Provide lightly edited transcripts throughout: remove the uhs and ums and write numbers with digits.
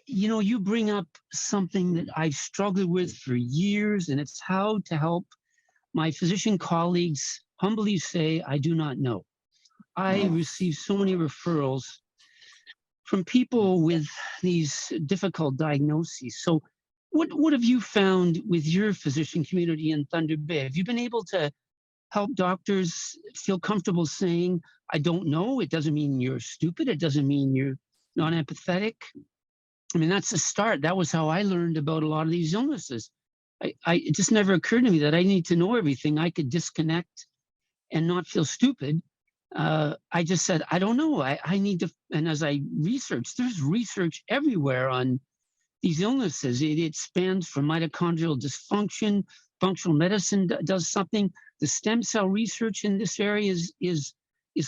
you bring up something that I've struggled with for years, and it's how to help my physician colleagues humbly say, I do not know. I receive so many referrals from people with these difficult diagnoses. So what have you found with your physician community in Thunder Bay? Have you been able to help doctors feel comfortable saying, I don't know? It doesn't mean you're stupid. It doesn't mean you're not empathetic. I mean, that's the start. That was how I learned about a lot of these illnesses. It just never occurred to me that I need to know everything. I could disconnect and not feel stupid. I just said, I don't know. I need to, and as I researched, there's research everywhere on these illnesses. It spans from mitochondrial dysfunction, functional medicine does something. The stem cell research in this area is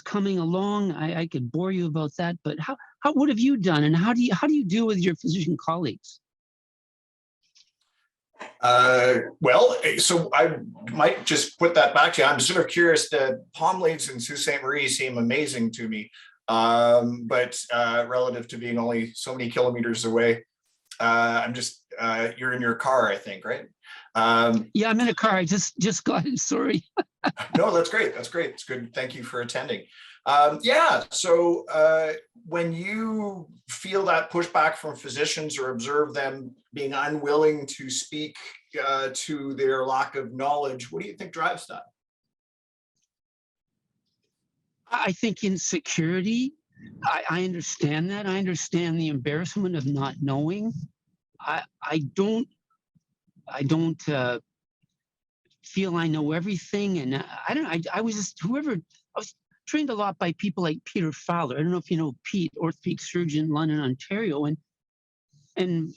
coming along. I could bore you about that, but what have you done, and how do you deal with your physician colleagues? Well, so I might just put that back to you. I'm sort of curious. The palm leaves in Sault Ste. Marie seem amazing to me, but relative to being only so many kilometers away, I'm just, you're in your car, I think, right? Yeah, I'm in a car. I just got it. Sorry. No, that's great. That's great. It's good. Thank you for attending. Yeah. So when you feel that pushback from physicians or observe them being unwilling to speak to their lack of knowledge, what do you think drives that? I think insecurity. I understand that. I understand the embarrassment of not knowing. I don't feel I know everything, and I was just I was trained a lot by people like Peter Fowler. I don't know if you know Pete, orthopedic surgeon in London, Ontario, and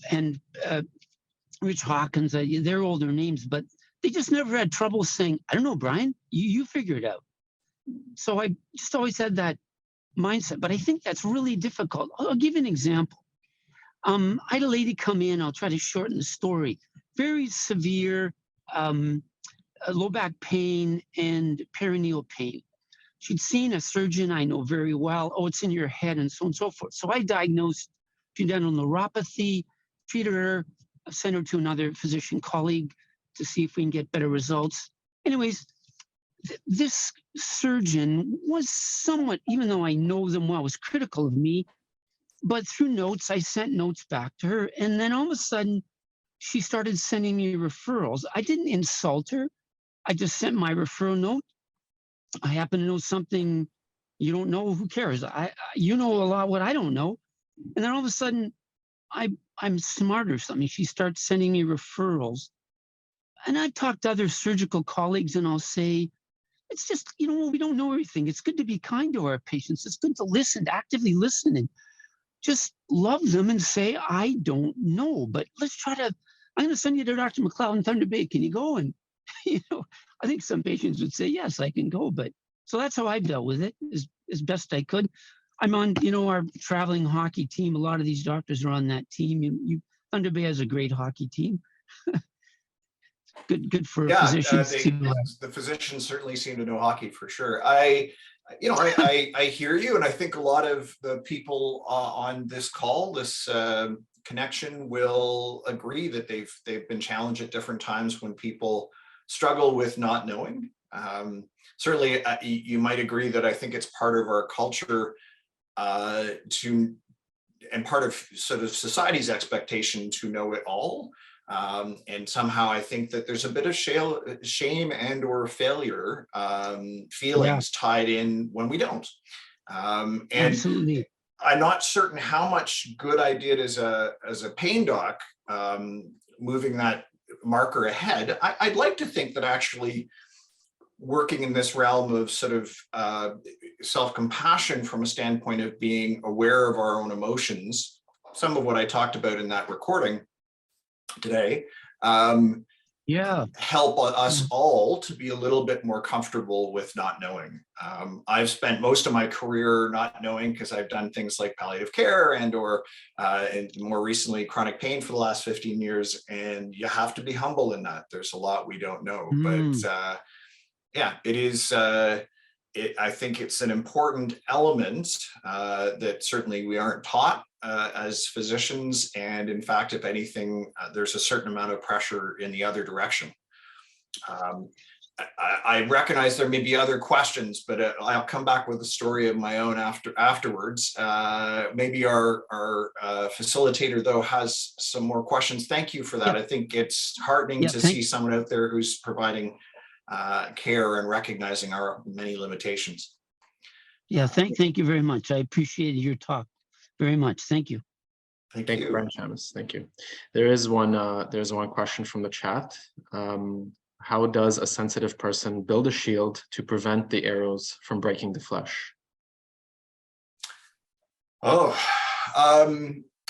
Rich Hawkins. They're older names, but they just never had trouble saying, I don't know, Bryan, you figure it out. So I just always had that mindset, but I think that's really difficult. I'll give you an example. I had a lady come in, I'll try to shorten the story, very severe low back pain and perineal pain. She'd seen a surgeon I know very well. Oh, it's in your head, and so on and so forth. So I diagnosed pudendal neuropathy, treated her, sent her to another physician colleague to see if we can get better results. Anyways, this surgeon was somewhat, even though I know them well, was critical of me. But through notes, I sent notes back to her. And then all of a sudden, she started sending me referrals. I didn't insult her. I just sent my referral note. I happen to know something you don't know. Who cares? You know a lot what I don't know. And then all of a sudden, I'm smart or something. She starts sending me referrals. And I talk to other surgical colleagues, and I'll say, it's just, we don't know everything. It's good to be kind to our patients. It's good to listen, to actively listen, and just love them and say, I don't know, but let's try to, I'm going to send you to Dr. MacLeod in Thunder Bay. Can you go? And, I think some patients would say, yes, I can go. But so that's how I've dealt with it as best I could. I'm on, our traveling hockey team. A lot of these doctors are on that team. Thunder Bay has a great hockey team. Good for physicians the physicians certainly seem to know hockey for sure. I hear you, and I think a lot of the people on this call, this connection, will agree that they've been challenged at different times when people struggle with not knowing. Certainly, you might agree that I think it's part of our culture and part of sort of society's expectation to know it all. And somehow I think that there's a bit of shame and or failure feelings tied in when we don't. And absolutely. I'm not certain how much good I did as a pain doc, moving that marker ahead. I'd like to think that actually working in this realm of sort of self-compassion from a standpoint of being aware of our own emotions, some of what I talked about in that recording today, help us all to be a little bit more comfortable with not knowing. I've spent most of my career not knowing because I've done things like palliative care and more recently chronic pain for the last 15 years. And you have to be humble in that. There's a lot we don't know, but it is. I think it's an important element that certainly we aren't taught as physicians. And in fact, if anything, there's a certain amount of pressure in the other direction. I recognize there may be other questions, but I'll come back with a story of my own afterwards. Maybe our facilitator, though, has some more questions. Thank you for that. I think it's heartening to see someone out there who's providing care and recognizing our many limitations. Yeah, thank you very much. I appreciated your talk very much. Thank you. Thank you, Bryan. Thank you. There's one question from the chat. How does a sensitive person build a shield to prevent the arrows from breaking the flesh? Oh,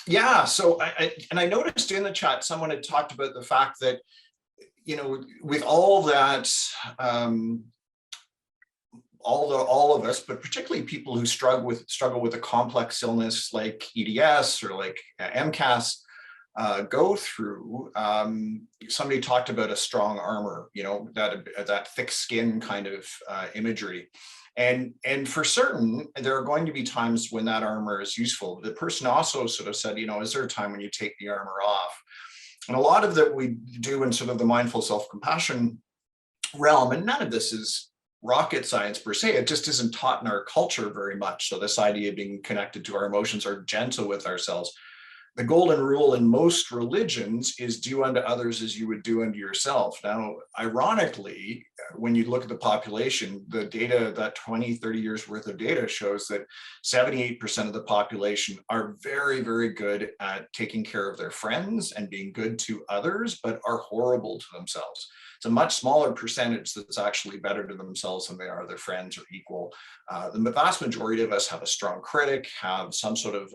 yeah. So I noticed in the chat, someone had talked about the fact that, you know, with all that, all of us, but particularly people who struggle with a complex illness like EDS or like MCAS, go through, somebody talked about a strong armor, you know, that thick skin kind of imagery. And for certain, there are going to be times when that armor is useful. The person also sort of said, you know, is there a time when you take the armor off? And a lot of that we do in sort of the mindful self-compassion realm, and none of this is rocket science per se, it just isn't taught in our culture very much. So this idea of being connected to our emotions or gentle with ourselves. The golden rule in most religions is do unto others as you would do unto yourself. Now, ironically, when you look at the population, the data, that 20, 30 years worth of data shows that 78% of the population are very, very good at taking care of their friends and being good to others, but are horrible to themselves. It's a much smaller percentage that's actually better to themselves than they are their friends or equal. The vast majority of us have a strong critic, have some sort of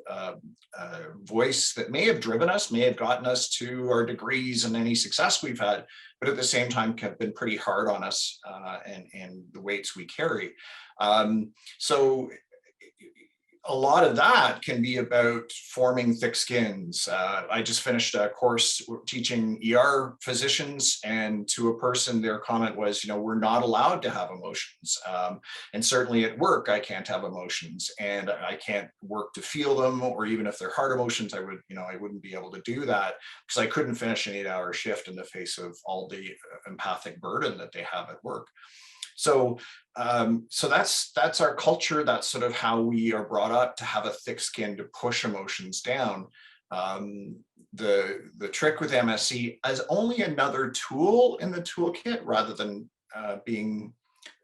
voice that may have driven us, may have gotten us to our degrees and any success we've had, but at the same time have been pretty hard on us and the weights we carry. So a lot of that can be about forming thick skins. I just finished a course teaching ER physicians, and to a person, their comment was, you know, we're not allowed to have emotions. And certainly at work, I can't have emotions, and I can't work to feel them, or even if they're hard emotions, I wouldn't be able to do that because I couldn't finish an 8-hour shift in the face of all the empathic burden that they have at work. So that's our culture. That's sort of how we are brought up, to have a thick skin, to push emotions down. The trick with MSC as only another tool in the toolkit, rather than being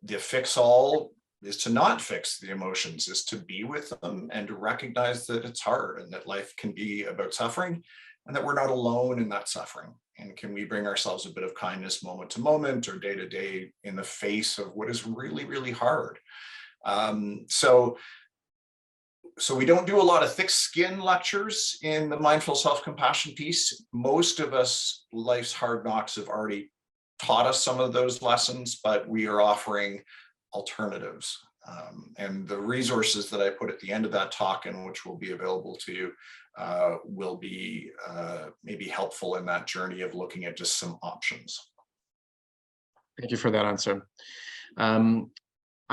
the fix-all, is to not fix the emotions, is to be with them and to recognize that it's hard and that life can be about suffering and that we're not alone in that suffering. And can we bring ourselves a bit of kindness moment to moment or day to day in the face of what is really, really hard? So we don't do a lot of thick skin lectures in the mindful self-compassion piece. Most of us, life's hard knocks have already taught us some of those lessons, but we are offering alternatives. And the resources that I put at the end of that talk, and which will be available to you, will be maybe helpful in that journey of looking at just some options. Thank you for that answer. I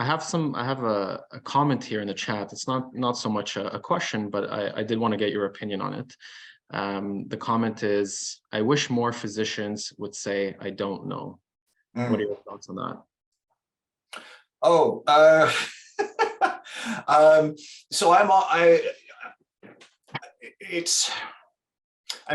have a comment here in the chat. It's not so much a question, but I did want to get your opinion on it. The comment is, I wish more physicians would say, I don't know. What are your thoughts on that? Oh, so I'm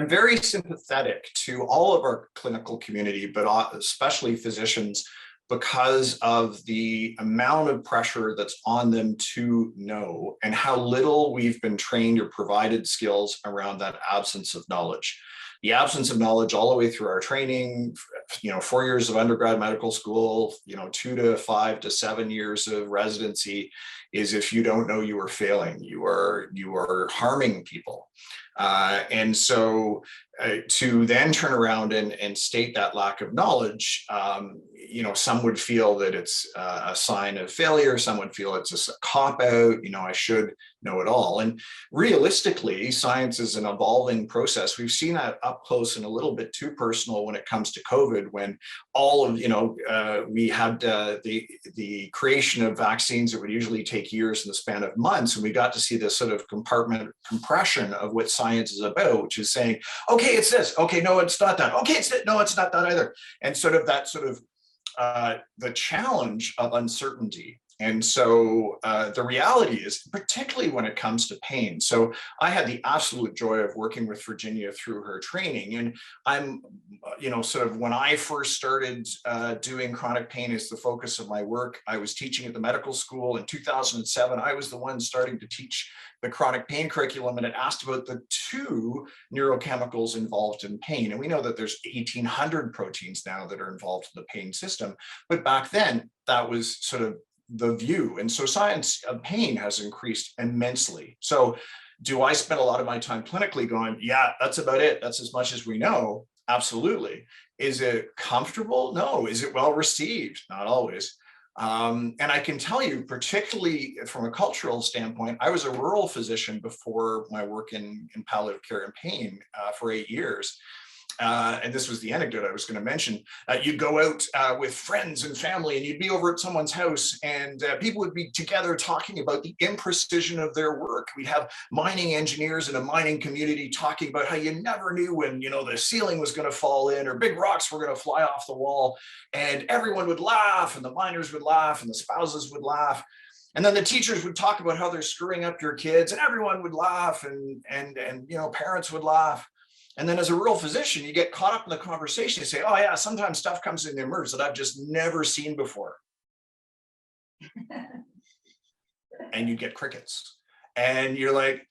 very sympathetic to all of our clinical community, but especially physicians, because of the amount of pressure that's on them to know, and how little we've been trained or provided skills around that absence of knowledge. The absence of knowledge all the way through our training, 4 years of undergrad medical school, 2 to 5 to 7 years of residency, is if you don't know, you are failing, you are harming people. And so to then turn around and state that lack of knowledge, some would feel that it's a sign of failure. Some would feel it's just a cop-out, I should know it all. And realistically, science is an evolving process. We've seen that up up close and a little bit too personal when it comes to COVID, when all of, we had the creation of vaccines that would usually take years in the span of months. And we got to see this sort of compartment compression of what science is about, which is saying, okay, it's this. Okay, no, it's not that. Okay, no, it's not that either. And sort of that sort of the challenge of uncertainty. And so the reality is, particularly when it comes to pain. So I had the absolute joy of working with Virginia through her training. And I'm, sort of when I first started doing chronic pain as the focus of my work, I was teaching at the medical school in 2007. I was the one starting to teach the chronic pain curriculum, and it asked about the two neurochemicals involved in pain. And we know that there's 1,800 proteins now that are involved in the pain system. But back then, that was sort of the view. And so science of pain has increased immensely. So do I spend a lot of my time clinically going, yeah, that's about it. That's as much as we know. Absolutely. Is it comfortable? No. Is it well received? Not always. And I can tell you, particularly from a cultural standpoint, I was a rural physician before my work in palliative care and pain for 8 years. And this was the anecdote I was going to mention. You'd go out with friends and family, and you'd be over at someone's house, and people would be together talking about the imprecision of their work. We'd have mining engineers in a mining community talking about how you never knew when, the ceiling was going to fall in or big rocks were going to fly off the wall. And everyone would laugh, and the miners would laugh, and the spouses would laugh. And then the teachers would talk about how they're screwing up your kids, and everyone would laugh, and parents would laugh. And then as a rural physician, you get caught up in the conversation. You say, oh yeah, sometimes stuff comes in the emerge that I've just never seen before. And you get crickets. And you're like,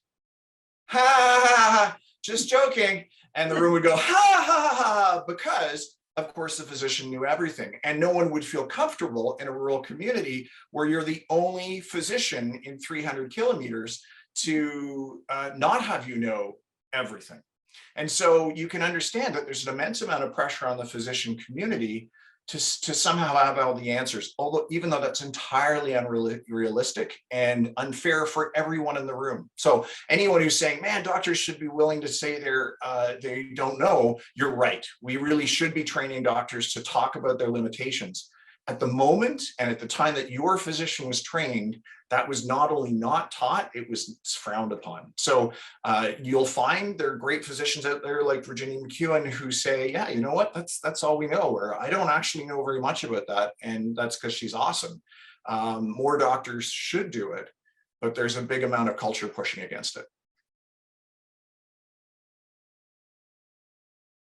ha, ha, ha, ha, just joking. And the room would go, ha, ha, ha, ha, because of course the physician knew everything. And no one would feel comfortable in a rural community where you're the only physician in 300 kilometers to not have everything. And so you can understand that there's an immense amount of pressure on the physician community to somehow have all the answers, although even though that's entirely unrealistic and unfair for everyone in the room. So anyone who's saying, man, doctors should be willing to say they don't know, you're right. We really should be training doctors to talk about their limitations. At the moment and at the time that your physician was trained, that was not only not taught, it was frowned upon. So you'll find there are great physicians out there like Virginia McEwen who say, yeah, you know what, that's all we know, or I don't actually know very much about that. And that's because she's awesome. More doctors should do it, but there's a big amount of culture pushing against it.